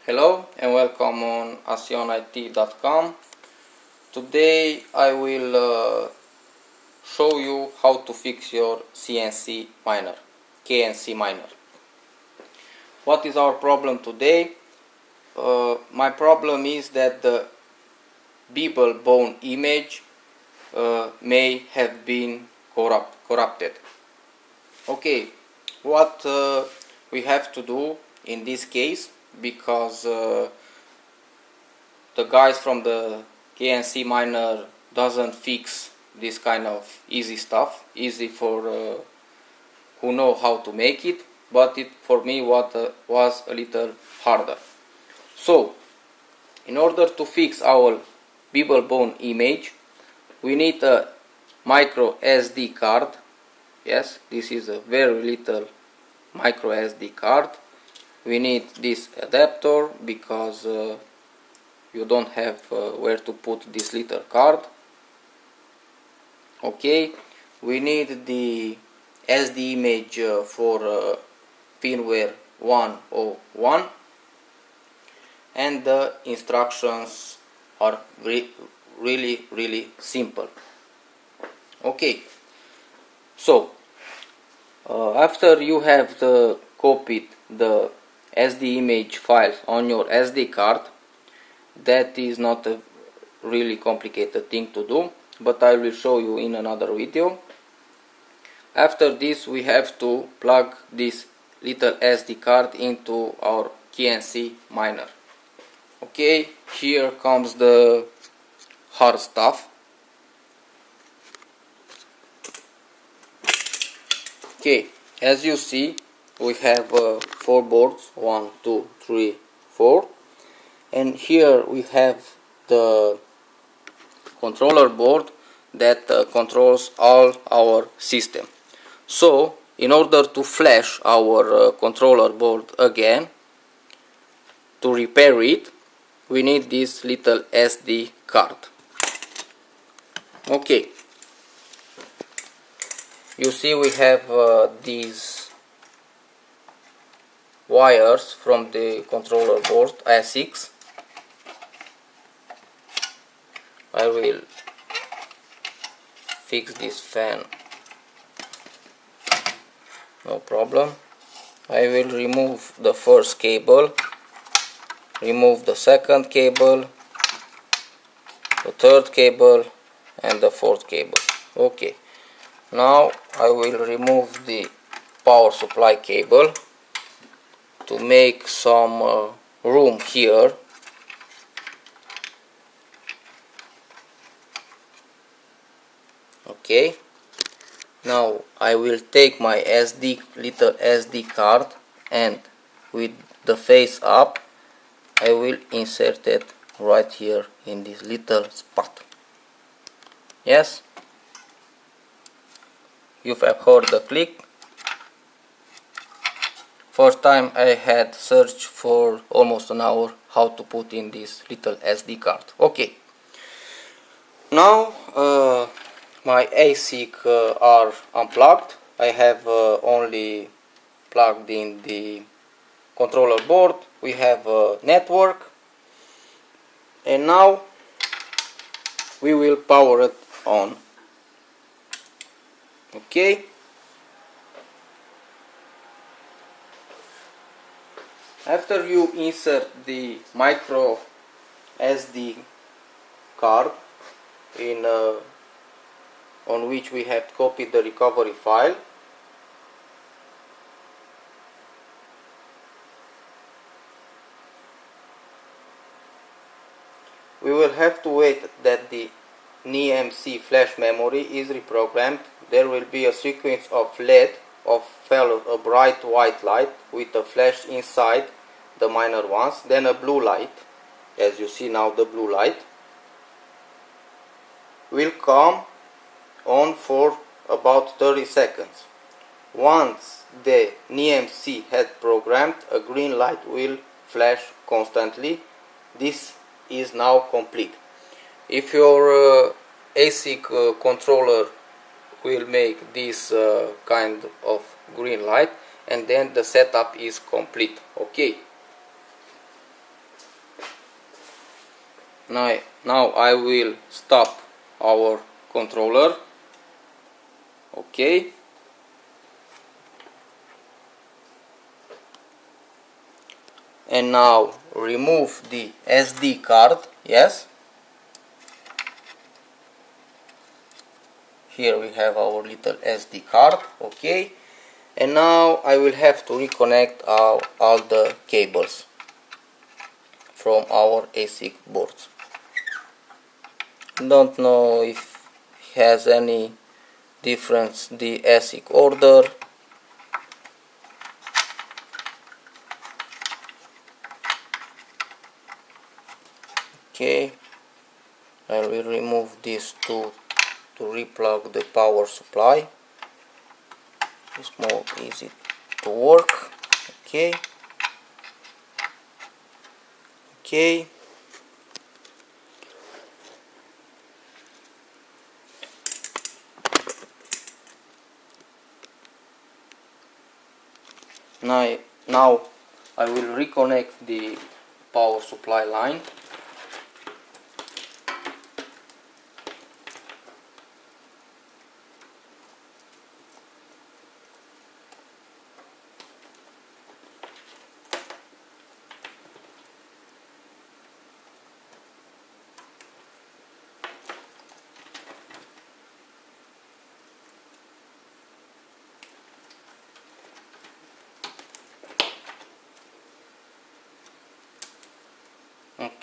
Hello and welcome on asionit.com. Today I will show you how to fix your CNC miner, KNC miner. What is our problem today? My problem is that the bevel bone image may have been corrupted. Okay, what we have to do in this case, because the guys from the KNC miner doesn't fix this kind of easy stuff, easy for who know how to make it, but it for me was a little harder. So in order to fix our bevel bone image, we need a micro SD card. Yes, this is a very little micro SD card. We need this adapter because you don't have where to put this little card. Okay, we need the SD image for firmware 101, and the instructions are really simple. Okay, so after you have copied the SD image file on your SD card, that is not a really complicated thing to do, but I will show you in another video. After this, we have to plug this little SD card into our KNC miner. Okay, here comes the hard stuff. Okay, as you see, we have 4 boards, 1, 2, 3, 4, and here we have the controller board that controls all our system. So in order to flash our controller board again, to repair it, we need this little SD card. Okay, you see we have these wires from the controller board ASICs. I will fix this fan, no problem. I will remove the first cable, remove the second cable, the third cable, and the fourth cable. Okay, now I will remove the power supply cable to make some room here. Okay, now I will take my little SD card, and with the face up I will insert it right here in this little spot. Yes, you have heard the click. First time I had searched for almost an hour how to put in this little SD card. Okay, now my ASIC are unplugged. I have only plugged in the controller board. We have a network, and now we will power it on. Okay, after you insert the micro SD card in on which we have copied the recovery file, we will have to wait that the NIMC flash memory is reprogrammed. There will be a sequence of LED followed a bright white light with a flash inside the miner once, then a blue light, as you see now. The blue light will come on for about 30 seconds. Once the NIMC had programmed, a green light will flash constantly. This is now complete. If your ASIC controller will make this kind of green light, and then the setup is complete. Okay, now I will stop our controller. Okay. And now remove the SD card. Yes. Here we have our little SD card. Okay. And now I will have to reconnect all the cables from our ASIC boards. Don't know if it has any difference the ASIC order. Okay, I will remove this to replug the power supply. It's more easy to work. Okay. Okay. Now I will reconnect the power supply line.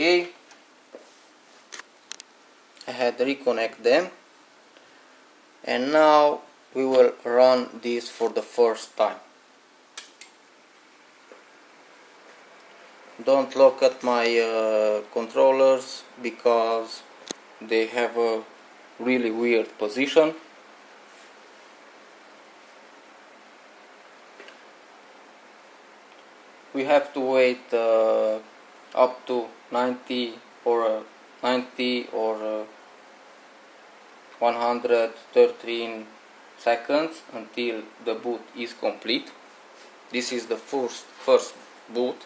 Okay, I had reconnect them, and now we will run this for the first time. Don't look at my controllers because they have a really weird position. We have to wait up to 90 or 113 seconds until the boot is complete. This is the first boot.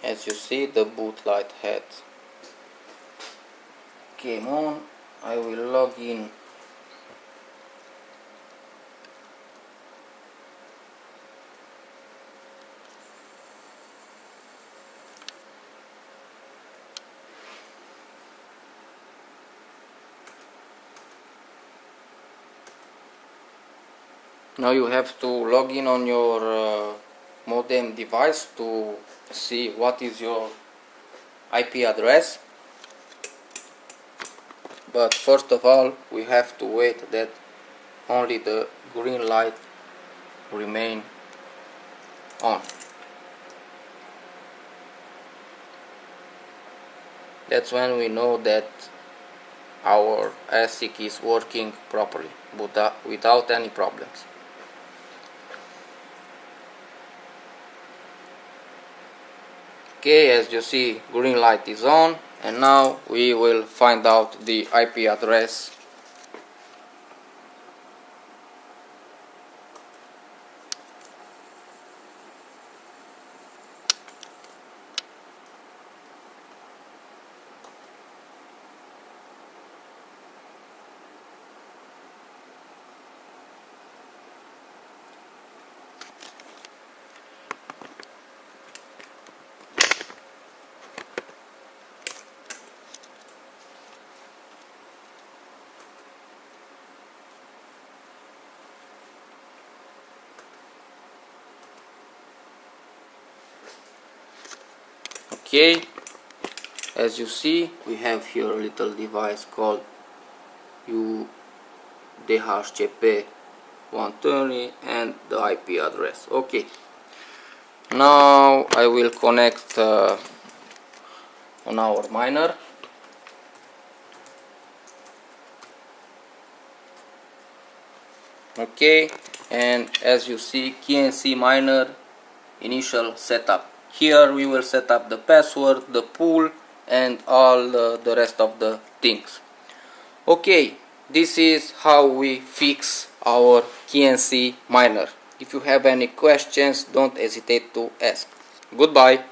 As you see, the boot light had came on. I will log in. Now you have to log in on your modem device to see what is your IP address. But first of all, we have to wait that only the green light remain on. That's when we know that our ASIC is working properly without any problems. Okay, as you see, green light is on, and now we will find out the IP address. Okay, as you see, we have here a little device called UDHCP120 and the IP address. Okay, now I will connect on our miner. Okay, and as you see, KNC miner initial setup. Here we will set up the password, the pool, and all the rest of the things. Okay, this is how we fix our KNC miner. If you have any questions, don't hesitate to ask. Goodbye.